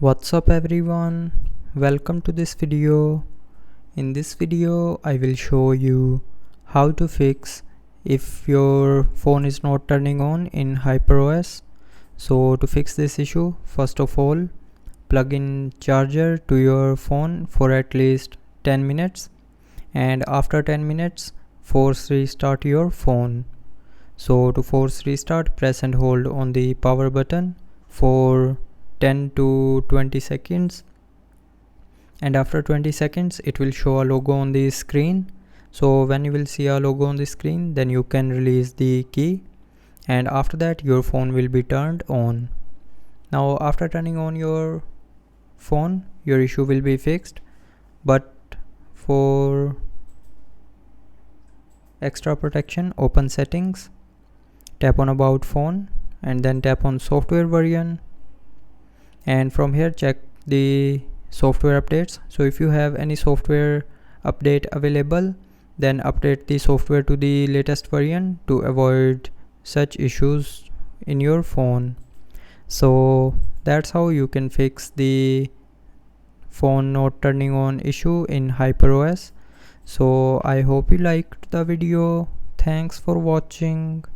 What's up everyone, welcome to this video. In this video I will show you how to fix if your phone is not turning on in hyperos. So to fix this issue, first of all plug in charger to your phone for at least 10 minutes, and after 10 minutes force restart your phone. So to force restart, press and hold on the power button for 10 to 20 seconds, and after 20 seconds it will show a logo on the screen. So when you will see a logo on the screen, then you can release the key, and after that your phone will be turned on. Now after turning on your phone, your issue will be fixed. But for extra protection, open settings, tap on about phone, and then tap on software version, and from here check the software updates. So if you have any software update available, then update the software to the latest version to avoid such issues in your phone. So that's how you can fix the phone not turning on issue in hyperos. So I hope you liked the video. Thanks for watching.